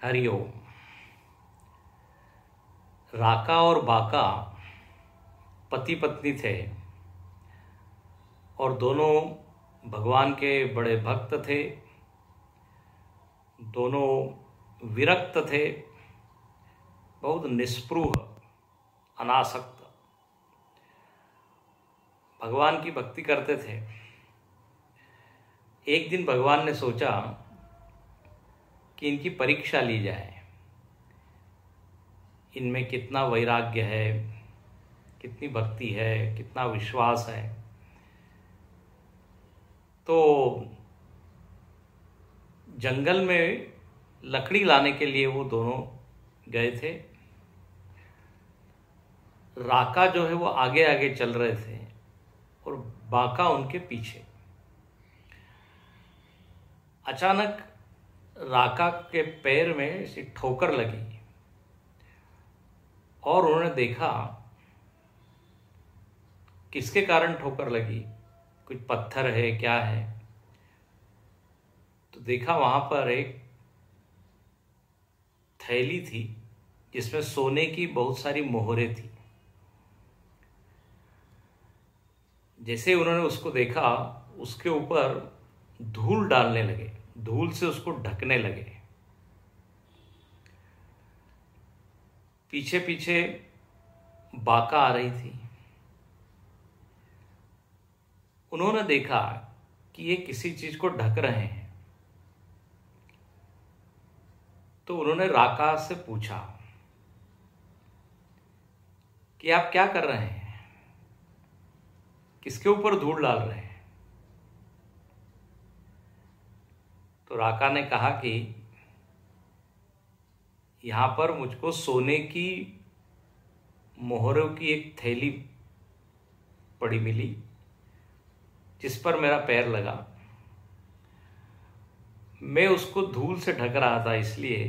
हरिओम। राका और बाका पति पत्नी थे और दोनों भगवान के बड़े भक्त थे। दोनों विरक्त थे, बहुत निस्पृह, अनासक्त, भगवान की भक्ति करते थे। एक दिन भगवान ने सोचा कि इनकी परीक्षा ली जाए, इनमें कितना वैराग्य है, कितनी भक्ति है, कितना विश्वास है। तो जंगल में लकड़ी लाने के लिए वो दोनों गए थे। राका जो है वो आगे आगे चल रहे थे और बाका उनके पीछे। अचानक राका के पैर में ऐसी ठोकर लगी और उन्होंने देखा किसके कारण ठोकर लगी, कुछ पत्थर है क्या है। तो देखा वहां पर एक थैली थी जिसमें सोने की बहुत सारी मोहरें थी। जैसे उन्होंने उसको देखा, उसके ऊपर धूल डालने लगे, धूल से उसको ढकने लगे। पीछे पीछे बाका आ रही थी। उन्होंने देखा कि ये किसी चीज को ढक रहे हैं। तो उन्होंने राका से पूछा कि आप क्या कर रहे हैं, किसके ऊपर धूल डाल रहे हैं। तो राका ने कहा कि यहां पर मुझको सोने की मोहरों की एक थैली पड़ी मिली जिस पर मेरा पैर लगा। मैं उसको धूल से ढक रहा था इसलिए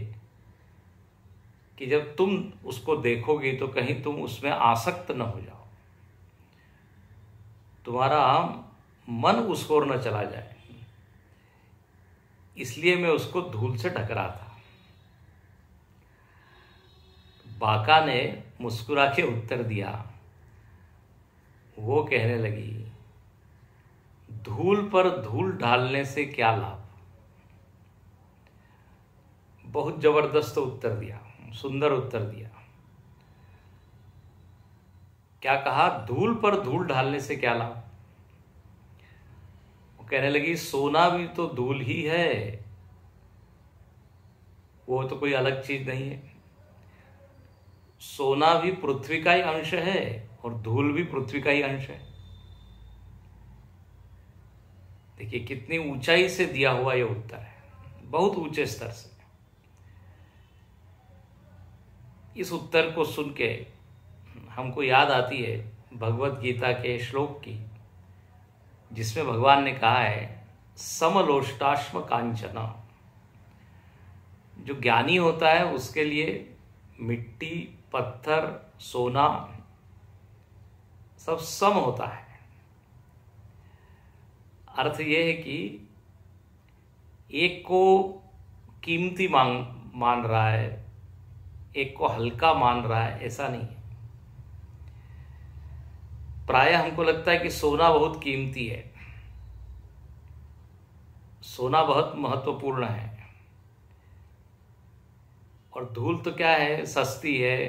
कि जब तुम उसको देखोगे तो कहीं तुम उसमें आसक्त न हो जाओ, तुम्हारा मन उस ओर न चला जाए, इसलिए मैं उसको धूल से ढक रहा था। बाका ने मुस्कुरा के उत्तर दिया। वो कहने लगी, धूल पर धूल डालने से क्या लाभ। बहुत जबरदस्त उत्तर दिया, सुंदर उत्तर दिया। क्या कहा, धूल पर धूल डालने से क्या लाभ। वो कहने लगी, सोना भी तो धूल ही है, वो तो कोई अलग चीज नहीं है। सोना भी पृथ्वी का ही अंश है और धूल भी पृथ्वी का ही अंश है। देखिए कितनी ऊंचाई से दिया हुआ यह उत्तर है, बहुत ऊंचे स्तर से। इस उत्तर को सुन के हमको याद आती है भगवत गीता के श्लोक की, जिसमें भगवान ने कहा है, समलोष्टाश्म कांचना। जो ज्ञानी होता है उसके लिए मिट्टी, पत्थर, सोना सब सम होता है। अर्थ यह है कि एक को कीमती मान रहा है, एक को हल्का मान रहा है, ऐसा नहीं है। प्रायः हमको लगता है कि सोना बहुत कीमती है, सोना बहुत महत्वपूर्ण है, और धूल तो क्या है, सस्ती है,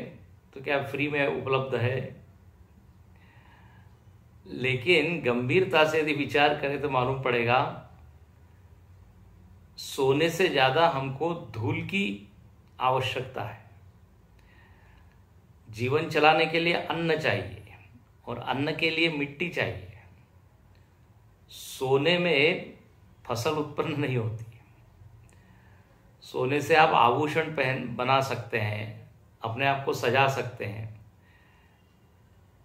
तो क्या फ्री में उपलब्ध है। लेकिन गंभीरता से यदि विचार करें तो मालूम पड़ेगा सोने से ज्यादा हमको धूल की आवश्यकता है। जीवन चलाने के लिए अन्न चाहिए और अन्न के लिए मिट्टी चाहिए। सोने में फसल उत्पन्न नहीं होती। सोने से आप आभूषण बना सकते हैं, अपने आप को सजा सकते हैं,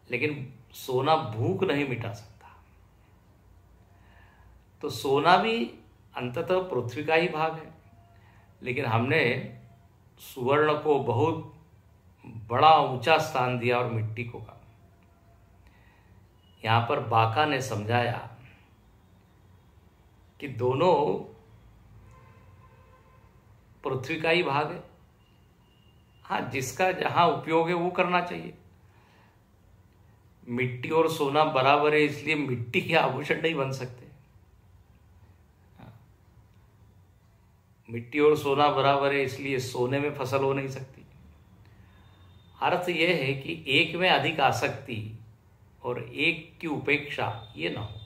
लेकिन सोना भूख नहीं मिटा सकता। तो सोना भी अंततः पृथ्वी का ही भाग है, लेकिन हमने सुवर्ण को बहुत बड़ा ऊंचा स्थान दिया और मिट्टी को कम। यहां पर बाका ने समझाया कि दोनों पृथ्वी का ही भाग है, हाँ, जिसका जहां उपयोग है वो करना चाहिए। मिट्टी और सोना बराबर है, इसलिए मिट्टी के आभूषण नहीं बन सकते। मिट्टी और सोना बराबर है, इसलिए सोने में फसल हो नहीं सकती। अर्थ यह है कि एक में अधिक आसक्ति और एक की उपेक्षा ये ना हो।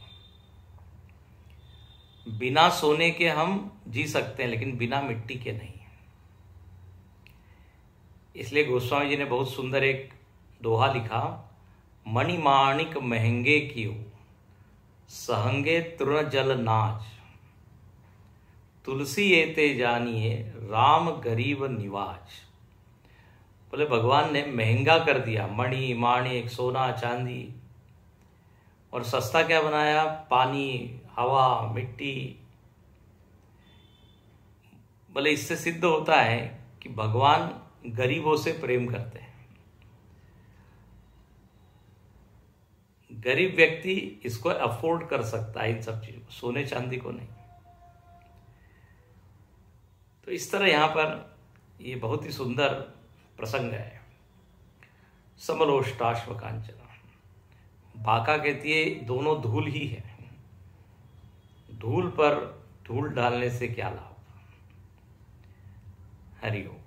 बिना सोने के हम जी सकते हैं, लेकिन बिना मिट्टी के नहीं। इसलिए गोस्वामी जी ने बहुत सुंदर एक दोहा लिखा, मणिमाणिक महंगे कियो सहंगे तृण जल नाच, तुलसी एते जानिए राम गरीब निवाज। बोले भगवान ने महंगा कर दिया मणि माणिक सोना चांदी, और सस्ता क्या बनाया? पानी, हवा, मिट्टी। बोले इससे सिद्ध होता है कि भगवान गरीबों से प्रेम करते हैं। गरीब व्यक्ति इसको अफोर्ड कर सकता है, इन सब चीजों को, सोने चांदी को नहीं। तो इस तरह यहां पर ये बहुत ही सुंदर प्रसंग है। समलोष्टाश्व कांचन, बाका कहती है दोनों धूल ही है, धूल पर धूल डालने से क्या लाभ। हरि ओम।